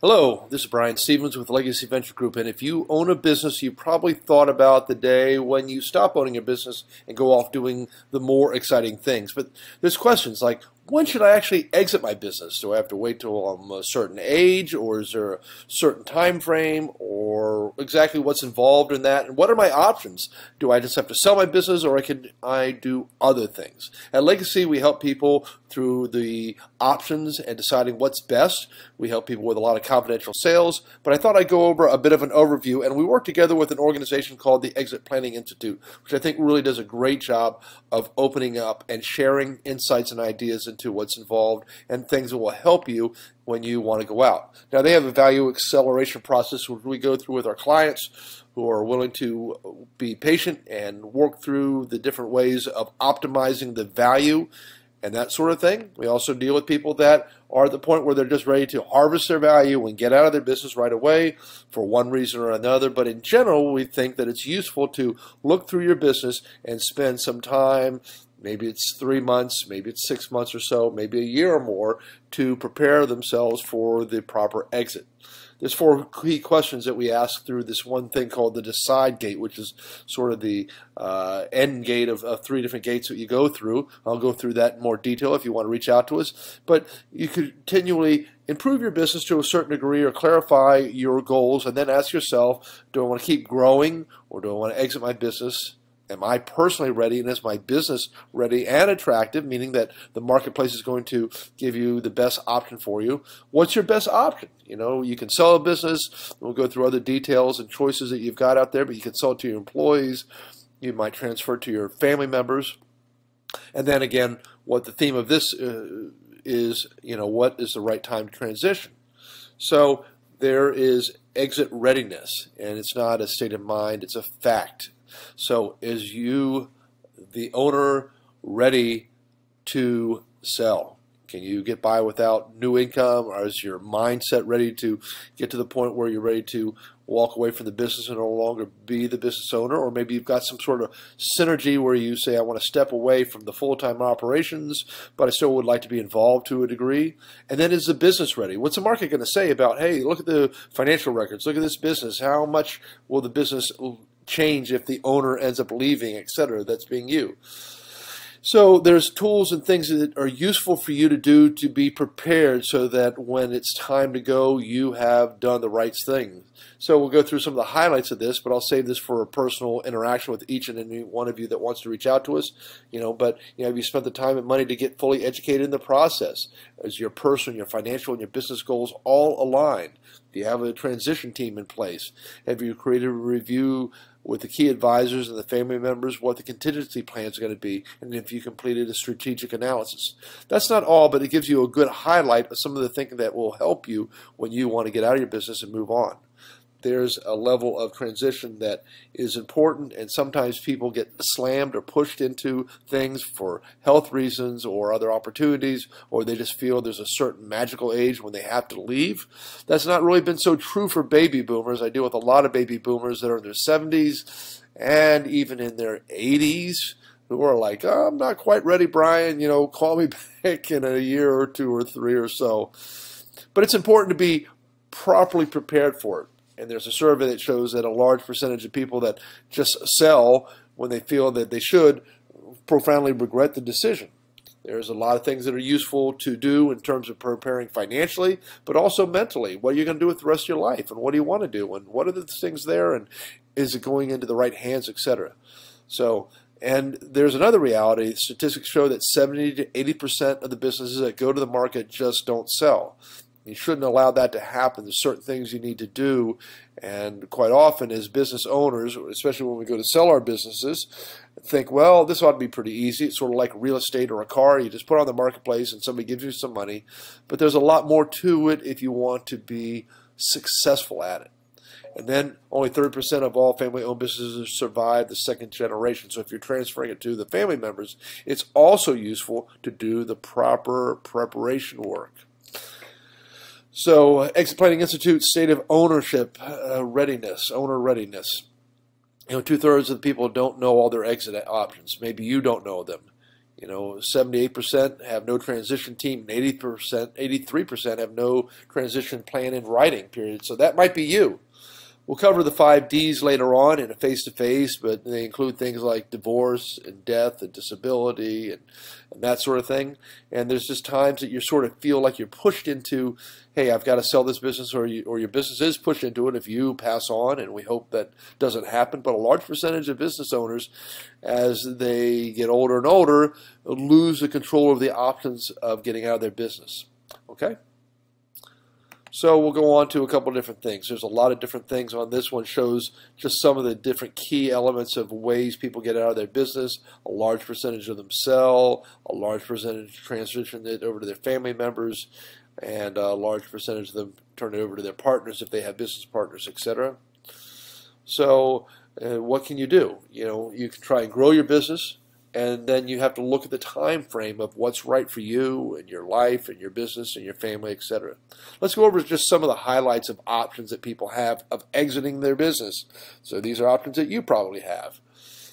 Hello, this is Brian Stevens with Legacy Venture Group, and if you own a business, you probably thought about the day when you stop owning your business and go off doing the more exciting things. But there's questions like, when should I actually exit my business? Do I have to wait till I'm a certain age, or is there a certain time frame, or exactly what's involved in that? And what are my options? Do I just have to sell my business, or can I do other things? At Legacy, we help people through the options and deciding what's best. We help people with a lot of confidential sales, but I thought I'd go over a bit of an overview, and we work together with an organization called the Exit Planning Institute, which I think really does a great job of opening up and sharing insights and ideas into what's involved and things that will help you when you want to go out. Now, they have a value acceleration process which we go through with our clients who are willing to be patient and work through the different ways of optimizing the value and that sort of thing. We also deal with people that are at the point where they're just ready to harvest their value and get out of their business right away for one reason or another. But in general, we think that it's useful to look through your business and spend some time, maybe it's 3 months, maybe it's 6 months or so, maybe a year or more, to prepare themselves for the proper exit. There's 4 key questions that we ask through this one thing called the decide gate, which is sort of the end gate of 3 different gates that you go through. I'll go through that in more detail if you want to reach out to us. But you continually improve your business to a certain degree or clarify your goals, and then ask yourself, do I want to keep growing, or do I want to exit my business? Am I personally ready, and is my business ready and attractive, meaning that the marketplace is going to give you the best option for you? What's your best option? You know, you can sell a business. We'll go through other details and choices that you've got out there, but you can sell it to your employees. You might transfer it to your family members. And then again, what the theme of this is, you know, what is the right time to transition? So there is exit readiness, and it's not a state of mind, it's a fact. So is you, the owner, ready to sell? Can you get by without new income, or is your mindset ready to get to the point where you're ready to walk away from the business and no longer be the business owner? Or maybe you've got some sort of synergy where you say, I want to step away from the full-time operations, but I still would like to be involved to a degree. And then is the business ready? What's the market going to say about, hey, look at the financial records, look at this business, how much will the business change if the owner ends up leaving, etc.? That's being you. So there's tools and things that are useful for you to do to be prepared so that when it's time to go, you have done the right thing. So we'll go through some of the highlights of this, but I'll save this for a personal interaction with each and any one of you that wants to reach out to us. But have you spent the time and money to get fully educated in the process? Is your personal, your financial, and your business goals all aligned? Do you have a transition team in place? Have you created a review with the key advisors and the family members what the contingency plans are going to be, and if you completed a strategic analysis? That's not all, but it gives you a good highlight of some of the thinking that will help you when you want to get out of your business and move on. There's a level of transition that is important, and sometimes people get slammed or pushed into things for health reasons or other opportunities, or they just feel there's a certain magical age when they have to leave. That's not really been so true for baby boomers. I deal with a lot of baby boomers that are in their 70s and even in their 80s who are like, oh, I'm not quite ready, Brian. Call me back in a year or 2 or 3 or so. But it's important to be properly prepared for it. And there's a survey that shows that a large percentage of people that just sell when they feel that they should profoundly regret the decision. There's a lot of things that are useful to do in terms of preparing financially, but also mentally. What are you going to do with the rest of your life? And what do you want to do? And what are the things there? And is it going into the right hands, etc.? And there's another reality. Statistics show that 70 to 80% of the businesses that go to the market just don't sell. You shouldn't allow that to happen. There's certain things you need to do, and quite often as business owners, especially when we go to sell our businesses, think, well, this ought to be pretty easy. It's sort of like real estate or a car. You just put it on the marketplace and somebody gives you some money. But there's a lot more to it if you want to be successful at it. And then only 30% of all family-owned businesses survive the second generation. So if you're transferring it to the family members, it's also useful to do the proper preparation work. So, Exit Planning Institute, state of ownership readiness, owner readiness. 2/3 of the people don't know all their exit options. Maybe you don't know them. 78% have no transition team, and 83% have no transition plan in writing, period. So that might be you. We'll cover the 5 Ds later on in a face-to-face, but they include things like divorce and death and disability and that sort of thing. And there's just times that you sort of feel like you're pushed into, hey, I've got to sell this business, or your business is pushed into it if you pass on, and we hope that doesn't happen. But a large percentage of business owners, as they get older and older, lose the control of the options of getting out of their business. Okay? So we'll go on to a couple of different things. There's a lot of different things on this one. Shows just some of the different key elements of ways people get out of their business. A large percentage of them sell, a large percentage transition it over to their family members, and a large percentage of them turn it over to their partners if they have business partners, etc. So what can you do? You can try and grow your business. And then you have to look at the time frame of what's right for you and your life and your business and your family, etc. Let's go over just some of the highlights of options that people have of exiting their business. So these are options that you probably have.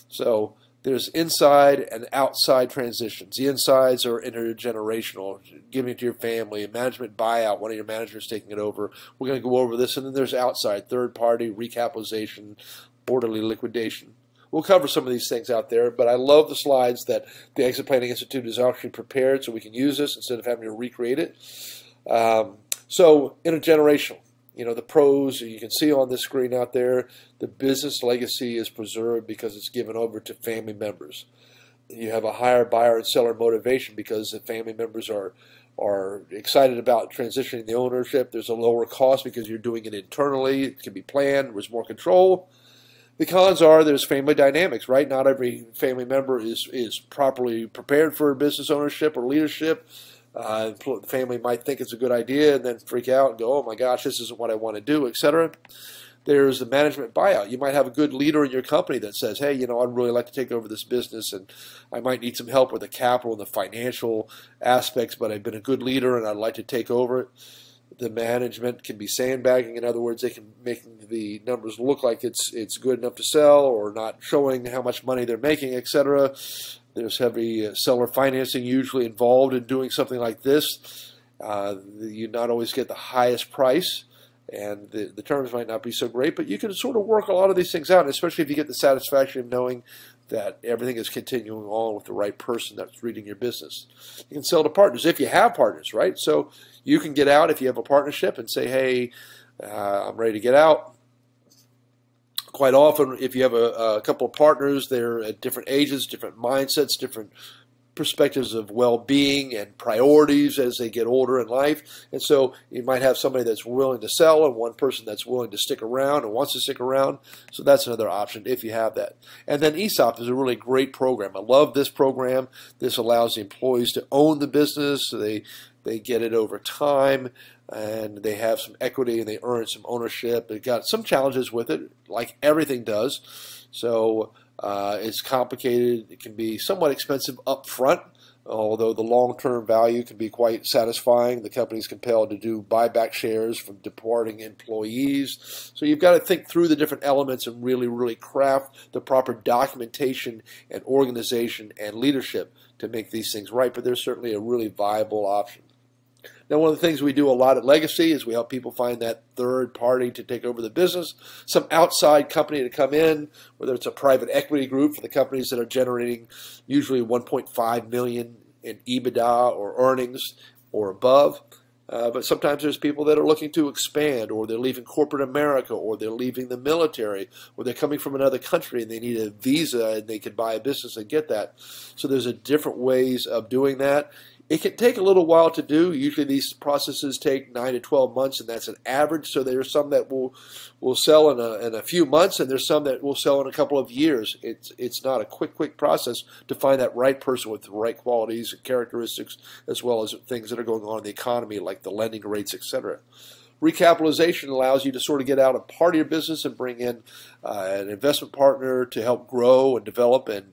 So there's inside and outside transitions. The insides are intergenerational, giving it to your family, a management buyout, one of your managers taking it over. We're going to go over this. And then there's outside, third party, recapitalization, orderly liquidation. We'll cover some of these things out there, but I love the slides that the Exit Planning Institute has actually prepared so we can use this instead of having to recreate it. So intergenerational, the pros you can see on the screen out there. The business legacy is preserved because it's given over to family members. You have a higher buyer and seller motivation because the family members are excited about transitioning the ownership. There's a lower cost because you're doing it internally. It can be planned. There's more control. The cons are there's family dynamics, right? Not every family member is properly prepared for business ownership or leadership. The family might think it's a good idea and then freak out and go, oh my gosh, this isn't what I want to do, etc. There's the management buyout. You might have a good leader in your company that says, hey, I'd really like to take over this business and I might need some help with the capital and the financial aspects, but I've been a good leader and I'd like to take over it. The management can be sandbagging. In other words, they can make the numbers look like it's good enough to sell or not showing how much money they're making, etc. There's heavy seller financing usually involved in doing something like this. You not always get the highest price, and the terms might not be so great, but you can sort of work a lot of these things out, especially if you get the satisfaction of knowing that everything is continuing on with the right person that's reading your business. You can sell to partners if you have partners, right? So you can get out if you have a partnership and say, hey, I'm ready to get out. Quite often, if you have a couple of partners, they're at different ages, different mindsets, different perspectives of well-being and priorities as they get older in life. And so you might have somebody that's willing to sell and one person that's willing to stick around and wants to stick around. So that's another option if you have that. And then ESOP is a really great program. I love this program. This allows the employees to own the business. So they get it over time, and they have some equity and they earn some ownership. They've got some challenges with it, like everything does. So it's complicated. It can be somewhat expensive up front, although the long-term value can be quite satisfying. The company is compelled to do buyback shares from departing employees. So you've got to think through the different elements and really, really craft the proper documentation and organization and leadership to make these things right. But there's certainly a really viable option. Now, one of the things we do a lot at Legacy is we help people find that third party to take over the business, some outside company to come in, whether it's a private equity group for the companies that are generating usually 1.5 million in EBITDA or earnings or above. But sometimes there's people that are looking to expand, or they're leaving corporate America, or they're leaving the military, or they're coming from another country and they need a visa and they could buy a business and get that. So there's different ways of doing that. It can take a little while to do. Usually these processes take 9 to 12 months, and that's an average. So there's some that will sell in a few months, and there's some that will sell in a couple of years. It's not a quick process to find that right person with the right qualities and characteristics, as well as things that are going on in the economy, like the lending rates, etc. Recapitalization allows you to sort of get out of part of your business and bring in an investment partner to help grow and develop and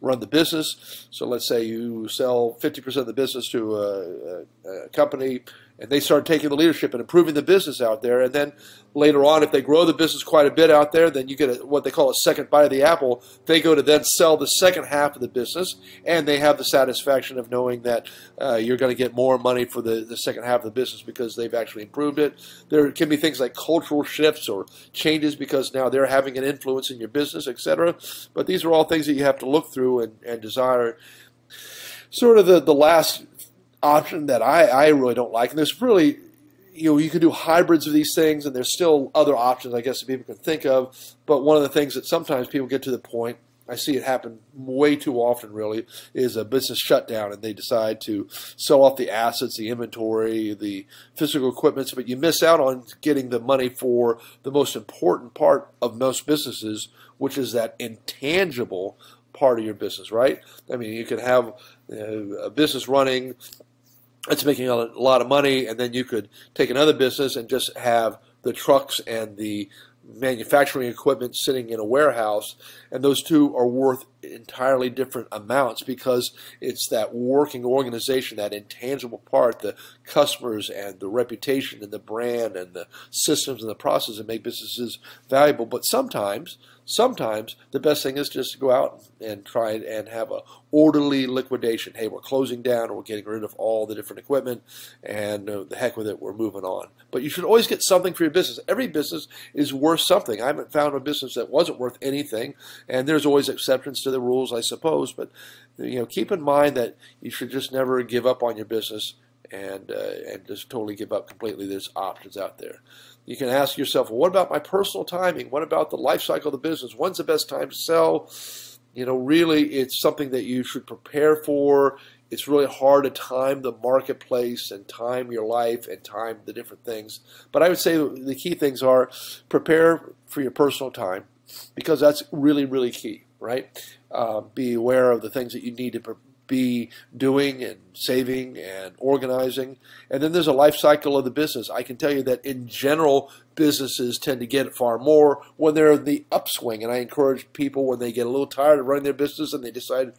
run the business. So let's say you sell 50% of the business to a company, and they start taking the leadership and improving the business out there. And then later on, if they grow the business quite a bit out there, then you get what they call a second bite of the apple. They go to then sell the second half of the business, and they have the satisfaction of knowing that you're going to get more money for the second half of the business because they've actually improved it. There can be things like cultural shifts or changes because now they're having an influence in your business, etc. But these are all things that you have to look through and desire. Sort of the last option that I really don't like, and there's really, you can do hybrids of these things, and there's still other options I guess that people can think of, but one of the things that sometimes people get to the point, I see it happen way too often really, is a business shutdown and they decide to sell off the assets, the inventory, the physical equipment, but you miss out on getting the money for the most important part of most businesses, which is that intangible part of your business, right? I mean, you can have a business running, it's making a lot of money, and then you could take another business and just have the trucks and the manufacturing equipment sitting in a warehouse, and those two are worth entirely different amounts because it's that working organization, that intangible part, the customers and the reputation and the brand and the systems and the process that make businesses valuable. But sometimes the best thing is just to go out and try and have a orderly liquidation. Hey, we're closing down, or we're getting rid of all the different equipment, and the heck with it, we're moving on. But you should always get something for your business. Every business is worth something. I haven't found a business that wasn't worth anything, and there's always exceptions to the rules, I suppose. But keep in mind that you should just never give up on your business and just totally give up completely. There's options out there. You can ask yourself, well, what about my personal timing? What about the life cycle of the business? When's the best time to sell? Really, it's something that you should prepare for. It's really hard to time the marketplace and time your life and time the different things. But I would say the key things are prepare for your personal time, because that's really, really key, right? Be aware of the things that you need to be doing and saving and organizing. And then there's a life cycle of the business. I can tell you that in general, businesses tend to get far more when they're in the upswing. And I encourage people, when they get a little tired of running their business and they decide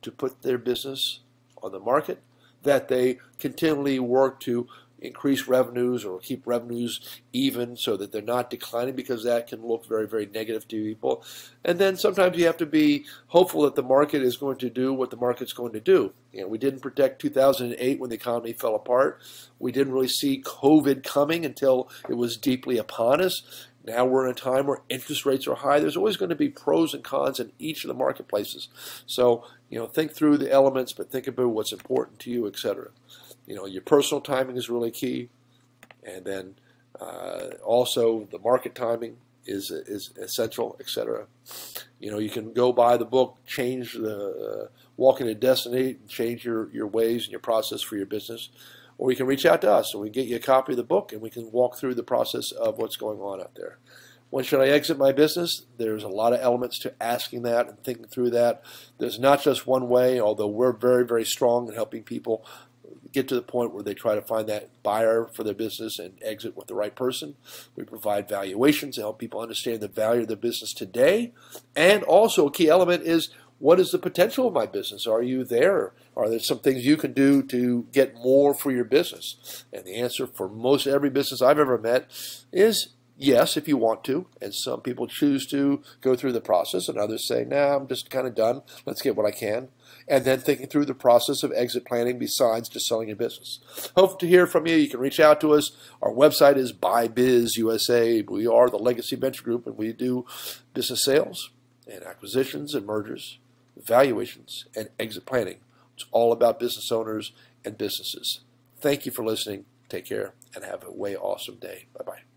to put their business on the market, that they continually work to increase revenues or keep revenues even so that they're not declining, because that can look very, very negative to people. And then sometimes you have to be hopeful that the market is going to do what the market's going to do. We didn't predict 2008 when the economy fell apart. We didn't really see COVID coming until it was deeply upon us. Now we're in a time where interest rates are high. There's always going to be pros and cons in each of the marketplaces. So, think through the elements, but think about what's important to you, etc. Your personal timing is really key, and then also the market timing is essential, etc. You can go buy the book, change the Walking to Destiny, and change your ways and your process for your business, or you can reach out to us and we get you a copy of the book and we can walk through the process of what's going on out there. When should I exit my business? There's a lot of elements to asking that and thinking through that. There's not just one way, although we're very, very strong in helping people get to the point where they try to find that buyer for their business and exit with the right person. We provide valuations to help people understand the value of their business today. And also a key element is, what is the potential of my business? Are you there? Are there some things you can do to get more for your business? And the answer for most every business I've ever met is yes, if you want to. And some people choose to go through the process, and others say, nah, I'm just kind of done. Let's get what I can. And then thinking through the process of exit planning besides just selling your business. Hope to hear from you. You can reach out to us. Our website is BuyBizUSA. We are the Legacy Venture Group, and we do business sales and acquisitions and mergers, valuations, and exit planning. It's all about business owners and businesses. Thank you for listening. Take care and have a way awesome day. Bye-bye.